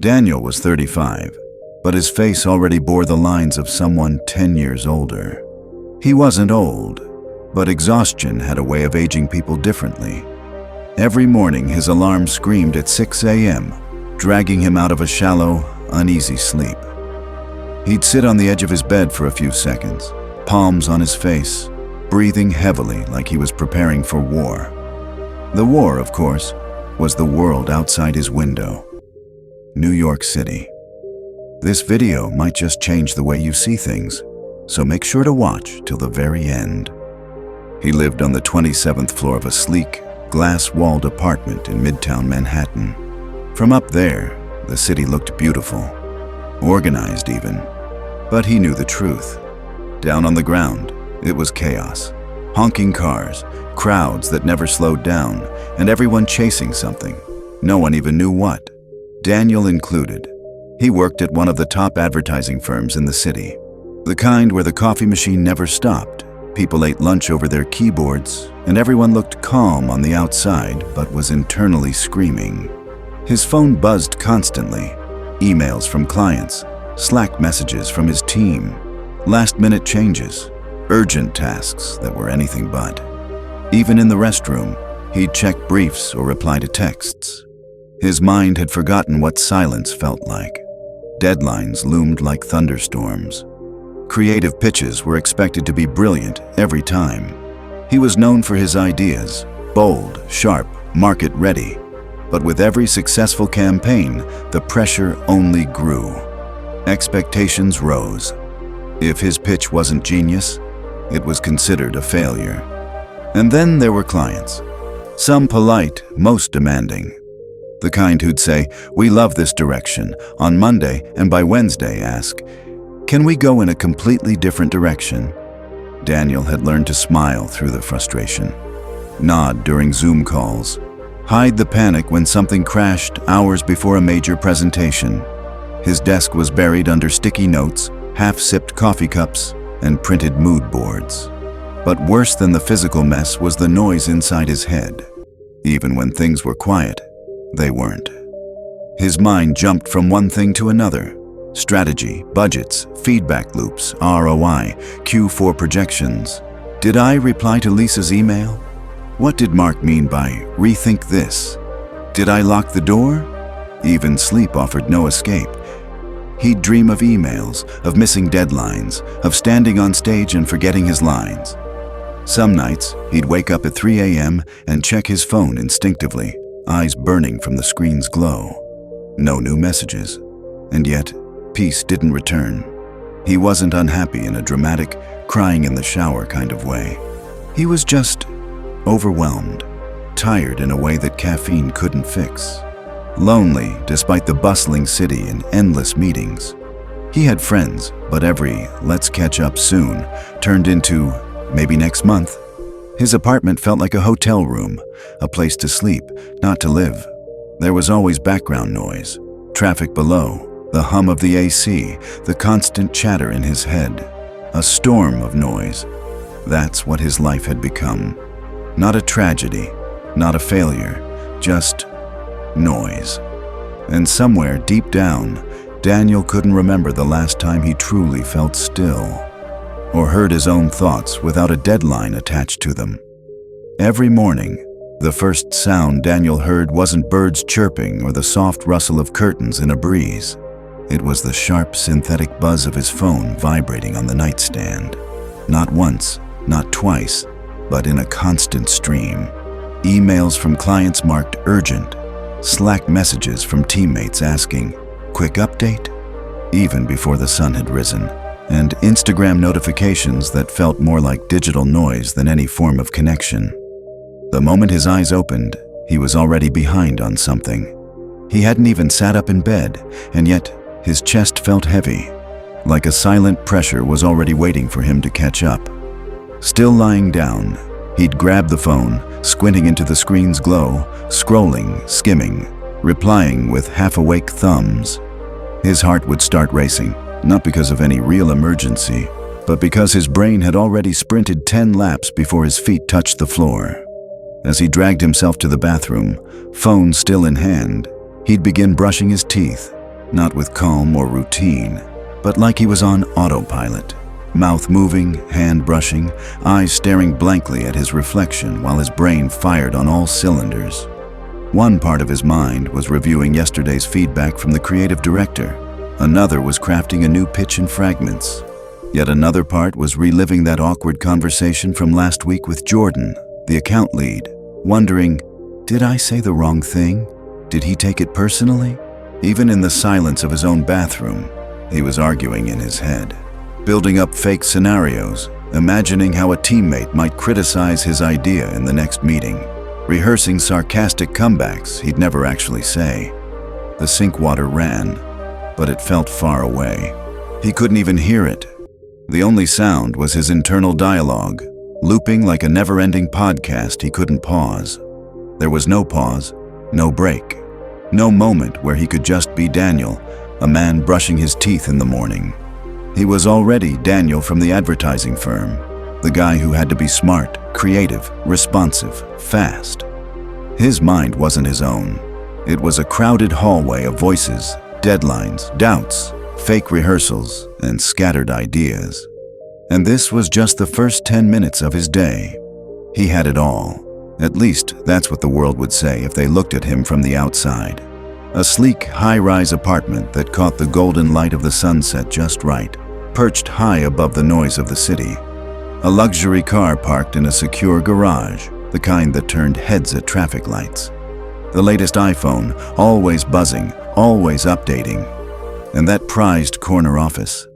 Daniel was 35, but his face already bore the lines of someone 10 years older. He wasn't old, but exhaustion had a way of aging people differently. Every morning his alarm screamed at 6 a.m., dragging him out of a shallow, uneasy sleep. He'd sit on the edge of his bed for a few seconds, palms on his face, breathing heavily like he was preparing for war. The war, of course, was the world outside his window. New York City. This video might just change the way you see things, so make sure to watch till the very end. He lived on the 27th floor of a sleek, glass-walled apartment in Midtown Manhattan. From up there, the city looked beautiful, organized even. But he knew the truth. Down on the ground, it was chaos. Honking cars, crowds that never slowed down, and everyone chasing something. No one even knew what. Daniel included. He worked at one of the top advertising firms in the city. The kind where the coffee machine never stopped. People ate lunch over their keyboards, and everyone looked calm on the outside but was internally screaming. His phone buzzed constantly. Emails from clients, Slack messages from his team, last-minute changes, urgent tasks that were anything but. Even in the restroom, he'd check briefs or reply to texts. His mind had forgotten what silence felt like. Deadlines loomed like thunderstorms. Creative pitches were expected to be brilliant every time. He was known for his ideas, bold, sharp, market-ready. But with every successful campaign, the pressure only grew. Expectations rose. If his pitch wasn't genius, it was considered a failure. And then there were clients. Some polite, most demanding. The kind who'd say, "We love this direction," on Monday, and by Wednesday ask, "Can we go in a completely different direction?" Daniel had learned to smile through the frustration, nod during Zoom calls, hide the panic when something crashed hours before a major presentation. His desk was buried under sticky notes, half-sipped coffee cups, and printed mood boards. But worse than the physical mess was the noise inside his head. Even when things were quiet, they weren't. His mind jumped from one thing to another. Strategy, budgets, feedback loops, ROI, Q4 projections. Did I reply to Lisa's email? What did Mark mean by rethink this? Did I lock the door? Even sleep offered no escape. He'd dream of emails, of missing deadlines, of standing on stage and forgetting his lines. Some nights, he'd wake up at 3 a.m. and check his phone instinctively, eyes burning from the screen's glow. No new messages. And yet, peace didn't return. He wasn't unhappy in a dramatic, crying in the shower kind of way. He was just overwhelmed, tired in a way that caffeine couldn't fix. Lonely despite the bustling city and endless meetings. He had friends, but every "let's catch up soon" turned into "maybe next month." His apartment felt like a hotel room, a place to sleep, not to live. There was always background noise, traffic below, the hum of the AC, the constant chatter in his head. A storm of noise. That's what his life had become. Not a tragedy, not a failure, just noise. And somewhere deep down, Daniel couldn't remember the last time he truly felt still, or heard his own thoughts without a deadline attached to them. Every morning, the first sound Daniel heard wasn't birds chirping or the soft rustle of curtains in a breeze. It was the sharp synthetic buzz of his phone vibrating on the nightstand. Not once, not twice, but in a constant stream. Emails from clients marked urgent, Slack messages from teammates asking, "Quick update?" even before the sun had risen, and Instagram notifications that felt more like digital noise than any form of connection. The moment his eyes opened, he was already behind on something. He hadn't even sat up in bed, and yet his chest felt heavy, like a silent pressure was already waiting for him to catch up. Still lying down, he'd grab the phone, squinting into the screen's glow, scrolling, skimming, replying with half-awake thumbs. His heart would start racing, not because of any real emergency, but because his brain had already sprinted 10 laps before his feet touched the floor. As he dragged himself to the bathroom, phone still in hand, he'd begin brushing his teeth, Not with calm or routine, but like he was on autopilot. Mouth moving, hand brushing, eyes staring blankly at his reflection while his brain fired on all cylinders. One part of his mind was reviewing yesterday's feedback from the creative director. Another was crafting a new pitch in fragments. Yet another part was reliving that awkward conversation from last week with Jordan, the account lead, wondering, did I say the wrong thing? Did he take it personally? Even in the silence of his own bathroom, he was arguing in his head, building up fake scenarios, imagining how a teammate might criticize his idea in the next meeting, rehearsing sarcastic comebacks he'd never actually say. The sink water ran, but it felt far away. He couldn't even hear it. The only sound was his internal dialogue, looping like a never-ending podcast he couldn't pause. There was no pause, no break, no moment where he could just be Daniel, a man brushing his teeth in the morning. He was already Daniel from the advertising firm, the guy who had to be smart, creative, responsive, fast. His mind wasn't his own. It was a crowded hallway of voices, deadlines, doubts, fake rehearsals, and scattered ideas. And this was just the first 10 minutes of his day. He had it all. At least that's what the world would say if they looked at him from the outside. A sleek, high-rise apartment that caught the golden light of the sunset just right, perched high above the noise of the city. A luxury car parked in a secure garage, the kind that turned heads at traffic lights. The latest iPhone, always buzzing, always updating. And that prized corner office,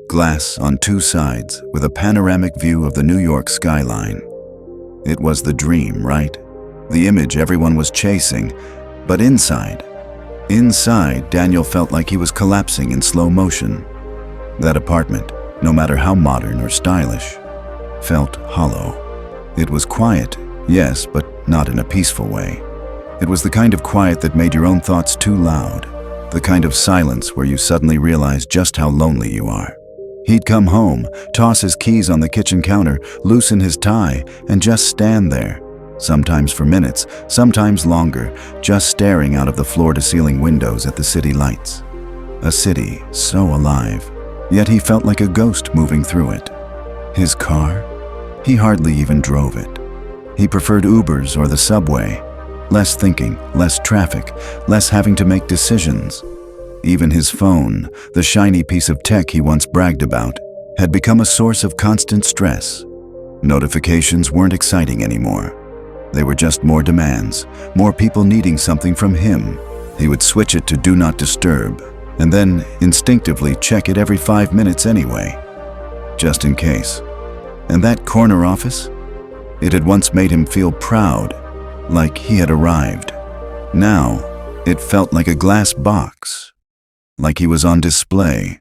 glass on two sides with a panoramic view of the New York skyline. It was the dream, right? The image everyone was chasing, but inside, Daniel felt like he was collapsing in slow motion. That apartment, no matter how modern or stylish, felt hollow. It was quiet, yes, but not in a peaceful way. It was the kind of quiet that made your own thoughts too loud, the kind of silence where you suddenly realize just how lonely you are. He'd come home, toss his keys on the kitchen counter, loosen his tie, and just stand there, sometimes for minutes, sometimes longer, just staring out of the floor-to-ceiling windows at the city lights. A city so alive, yet he felt like a ghost moving through it. His car? He hardly even drove it. He preferred Ubers or the subway. Less thinking, less traffic, less having to make decisions. Even his phone, the shiny piece of tech he once bragged about, had become a source of constant stress. Notifications weren't exciting anymore. They were just more demands, more people needing something from him. He would switch it to Do Not Disturb, and then instinctively check it every 5 minutes anyway, just in case. And that corner office? It had once made him feel proud, like he had arrived. Now, it felt like a glass box. Like he was on display,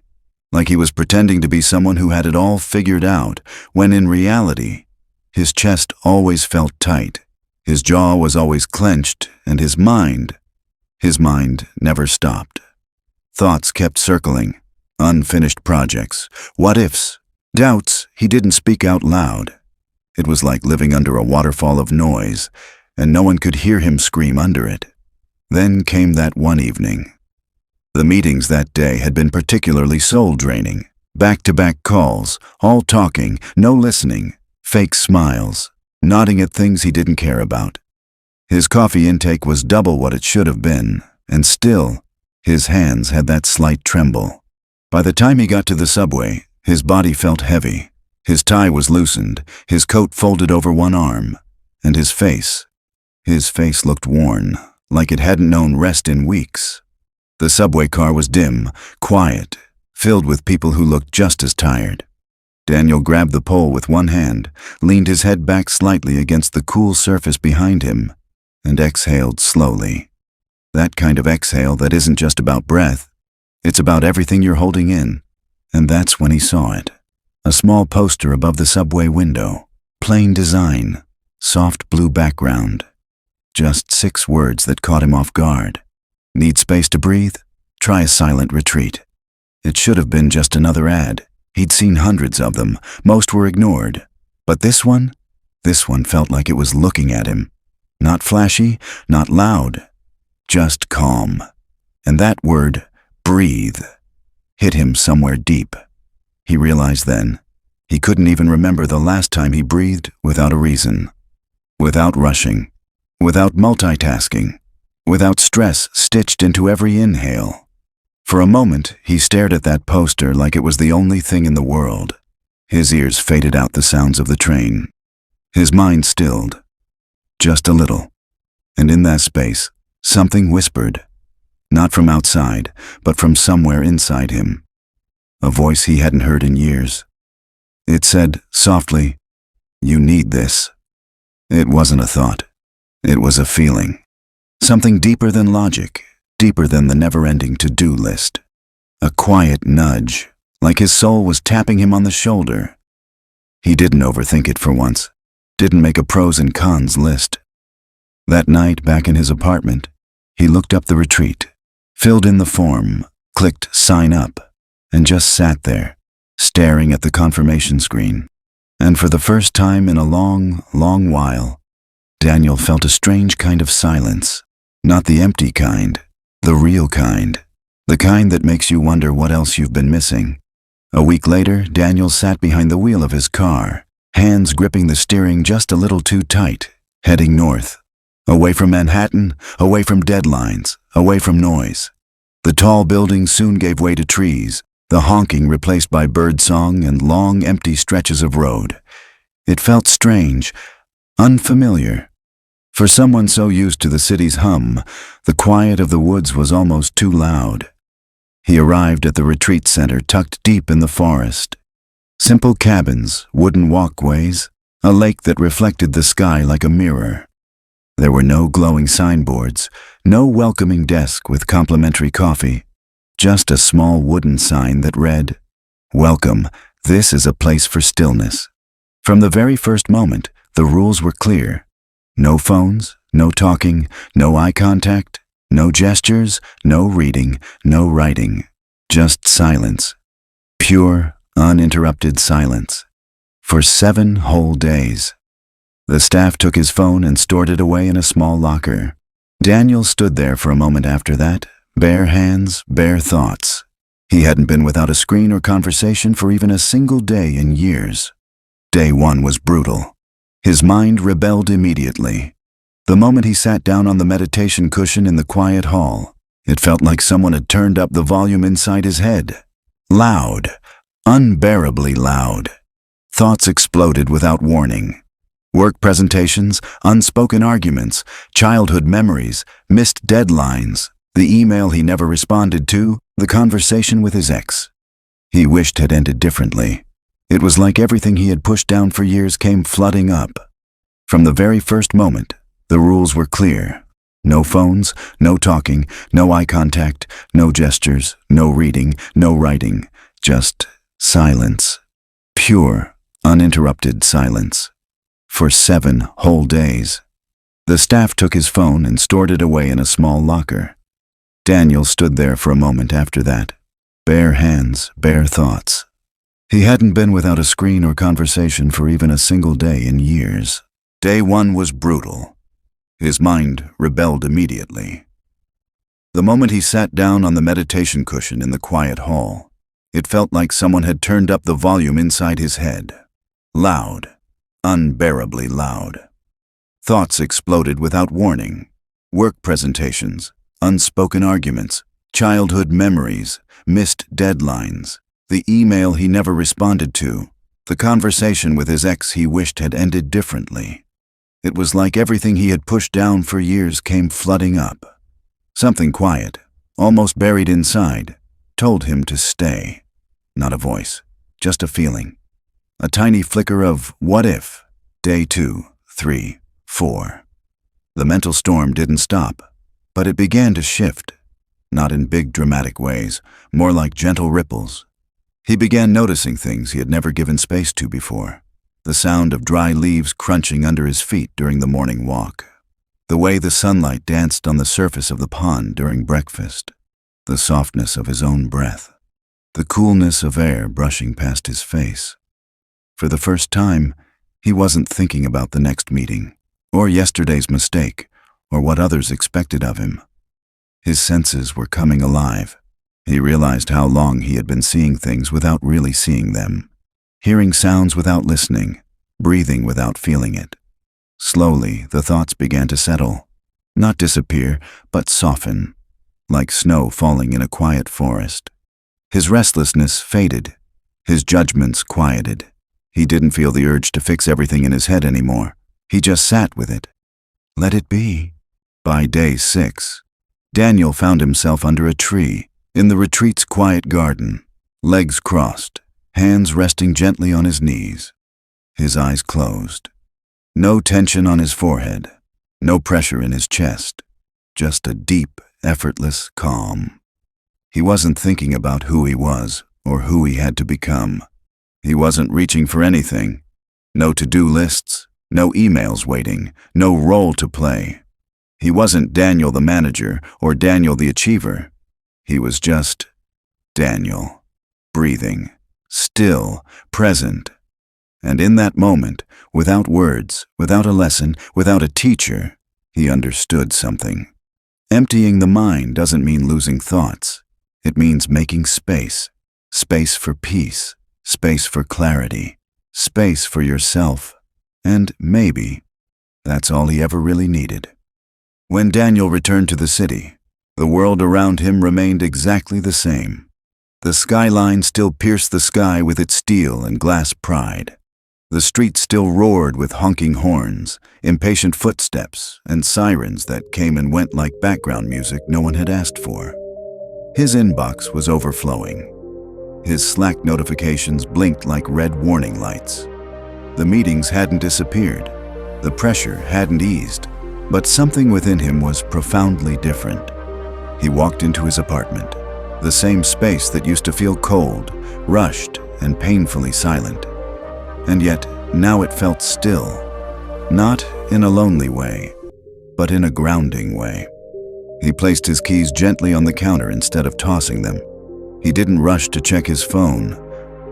like he was pretending to be someone who had it all figured out, when in reality, his chest always felt tight, his jaw was always clenched, and his mind never stopped. Thoughts kept circling, unfinished projects, what-ifs, doubts he didn't speak out loud. It was like living under a waterfall of noise, and no one could hear him scream under it. Then came that one evening. The meetings that day had been particularly soul-draining. Back-to-back calls, all talking, no listening, fake smiles, nodding at things he didn't care about. His coffee intake was double what it should have been, and still, his hands had that slight tremble. By the time he got to the subway, his body felt heavy. His tie was loosened, his coat folded over one arm, and his face looked worn, like it hadn't known rest in weeks. The subway car was dim, quiet, filled with people who looked just as tired. Daniel grabbed the pole with one hand, leaned his head back slightly against the cool surface behind him, and exhaled slowly. That kind of exhale that isn't just about breath, it's about everything you're holding in. And that's when he saw it. A small poster above the subway window, plain design, soft blue background. Just 6 words that caught him off guard. Need space to breathe? Try a silent retreat. It should have been just another ad. He'd seen hundreds of them. Most were ignored. But this one felt like it was looking at him. Not flashy, not loud, just calm. And that word, Breathe hit him somewhere deep. He realized then he couldn't even remember the last time he breathed without a reason, without rushing, without multitasking, without stress stitched into every inhale. For a moment, he stared at that poster like it was the only thing in the world. His ears faded out the sounds of the train. His mind stilled, just a little. And in that space, something whispered, not from outside, but from somewhere inside him. A voice he hadn't heard in years. It said, softly, "You need this." It wasn't a thought. It was a feeling. Something deeper than logic, deeper than the never-ending to-do list. A quiet nudge, like his soul was tapping him on the shoulder. He didn't overthink it for once, didn't make a pros and cons list. That night, back in his apartment, he looked up the retreat, filled in the form, clicked sign up, and just sat there, staring at the confirmation screen. And for the first time in a long, long while, Daniel felt a strange kind of silence. Not the empty kind, the real kind. The kind that makes you wonder what else you've been missing. A week later, Daniel sat behind the wheel of his car, hands gripping the steering just a little too tight, heading north. Away from Manhattan, away from deadlines, away from noise. The tall buildings soon gave way to trees, the honking replaced by birdsong and long, empty stretches of road. It felt strange, unfamiliar. For someone so used to the city's hum, the quiet of the woods was almost too loud. He arrived at the retreat center tucked deep in the forest. Simple cabins, wooden walkways, a lake that reflected the sky like a mirror. There were no glowing signboards, no welcoming desk with complimentary coffee, just a small wooden sign that read, "Welcome, this is a place for stillness." From the very first moment, the rules were clear. No phones, no talking, no eye contact, no gestures, no reading, no writing. Just silence. Pure, uninterrupted silence. For 7 whole days. The staff took his phone and stored it away in a small locker. Daniel stood there for a moment after that, bare hands, bare thoughts. He hadn't been without a screen or conversation for even a single day in years. Day 1 was brutal. His mind rebelled immediately. The moment he sat down on the meditation cushion in the quiet hall, it felt like someone had turned up the volume inside his head. Loud, unbearably loud. Thoughts exploded without warning. Work presentations, unspoken arguments, childhood memories, missed deadlines, the email he never responded to, the conversation with his ex. He wished had ended differently. It was like everything he had pushed down for years came flooding up. From the very first moment, the rules were clear. No phones, no talking, no eye contact, no gestures, no reading, no writing, just silence. Pure, uninterrupted silence. For 7 whole days. The staff took his phone and stored it away in a small locker. Daniel stood there for a moment after that. Bare hands, bare thoughts. He hadn't been without a screen or conversation for even a single day in years. Day 1 was brutal. His mind rebelled immediately. The moment he sat down on the meditation cushion in the quiet hall, it felt like someone had turned up the volume inside his head. Loud, unbearably loud. Thoughts exploded without warning. Work presentations, unspoken arguments, childhood memories, missed deadlines, the email he never responded to, the conversation with his ex he wished had ended differently. It was like everything he had pushed down for years came flooding up. Something quiet, almost buried inside, told him to stay. Not a voice, just a feeling. A tiny flicker of what if. Day 2, 3, 4. The mental storm didn't stop, but it began to shift. Not in big dramatic ways, more like gentle ripples. He began noticing things he had never given space to before. The sound of dry leaves crunching under his feet during the morning walk. The way the sunlight danced on the surface of the pond during breakfast. The softness of his own breath. The coolness of air brushing past his face. For the first time, he wasn't thinking about the next meeting, or yesterday's mistake, or what others expected of him. His senses were coming alive. He realized how long he had been seeing things without really seeing them, hearing sounds without listening, breathing without feeling it. Slowly, the thoughts began to settle, not disappear, but soften, like snow falling in a quiet forest. His restlessness faded, his judgments quieted. He didn't feel the urge to fix everything in his head anymore. He just sat with it. Let it be. By day 6, Daniel found himself under a tree, in the retreat's quiet garden, legs crossed, hands resting gently on his knees. His eyes closed. No tension on his forehead, no pressure in his chest, just a deep, effortless calm. He wasn't thinking about who he was or who he had to become. He wasn't reaching for anything. No to-do lists, no emails waiting, no role to play. He wasn't Daniel the manager or Daniel the achiever. He was just Daniel, breathing, still, present. And in that moment, without words, without a lesson, without a teacher, he understood something. Emptying the mind doesn't mean losing thoughts. It means making space. Space for peace, space for clarity, space for yourself. And maybe that's all he ever really needed. When Daniel returned to the city, the world around him remained exactly the same. The skyline still pierced the sky with its steel and glass pride. The streets still roared with honking horns, impatient footsteps, and sirens that came and went like background music no one had asked for. His inbox was overflowing. His Slack notifications blinked like red warning lights. The meetings hadn't disappeared. The pressure hadn't eased. But something within him was profoundly different. He walked into his apartment, the same space that used to feel cold, rushed, and painfully silent. And yet, now it felt still. Not in a lonely way, but in a grounding way. He placed his keys gently on the counter instead of tossing them. He didn't rush to check his phone.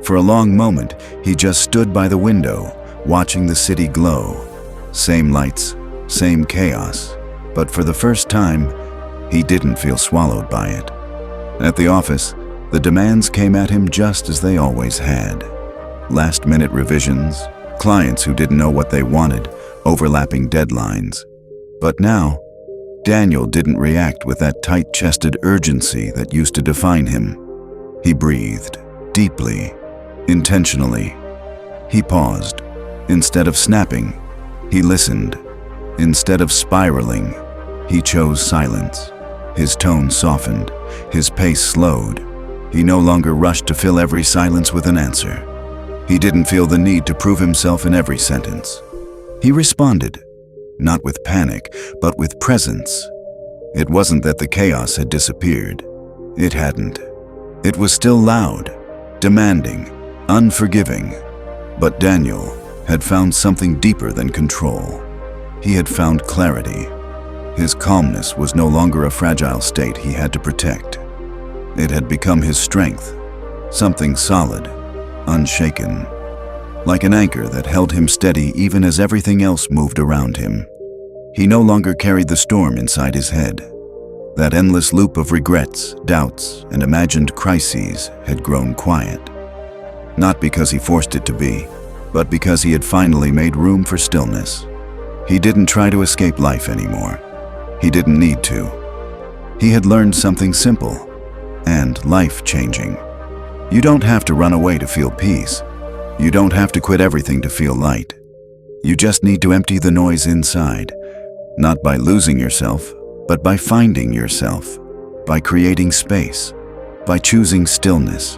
For a long moment, he just stood by the window, watching the city glow. Same lights, same chaos, but for the first time, he didn't feel swallowed by it. At the office, the demands came at him just as they always had. Last-minute revisions, clients who didn't know what they wanted, overlapping deadlines. But now, Daniel didn't react with that tight-chested urgency that used to define him. He breathed, deeply, intentionally. He paused. Instead of snapping, he listened. Instead of spiraling, he chose silence. His tone softened, his pace slowed. He no longer rushed to fill every silence with an answer. He didn't feel the need to prove himself in every sentence. He responded, not with panic, but with presence. It wasn't that the chaos had disappeared. It hadn't. It was still loud, demanding, unforgiving. But Daniel had found something deeper than control. He had found clarity. His calmness was no longer a fragile state he had to protect. It had become his strength, something solid, unshaken, like an anchor that held him steady even as everything else moved around him. He no longer carried the storm inside his head. That endless loop of regrets, doubts, and imagined crises had grown quiet. Not because he forced it to be, but because he had finally made room for stillness. He didn't try to escape life anymore. He didn't need to. He had learned something simple and life-changing. You don't have to run away to feel peace. You don't have to quit everything to feel light. You just need to empty the noise inside, not by losing yourself, but by finding yourself, by creating space, by choosing stillness,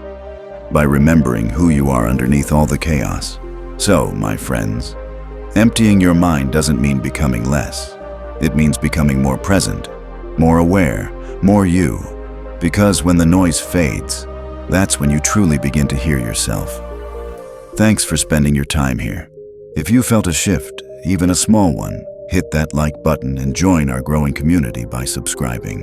by remembering who you are underneath all the chaos. So, my friends, emptying your mind doesn't mean becoming less. It means becoming more present, more aware, more you. Because when the noise fades, that's when you truly begin to hear yourself. Thanks for spending your time here. If you felt a shift, even a small one, hit that like button and join our growing community by subscribing.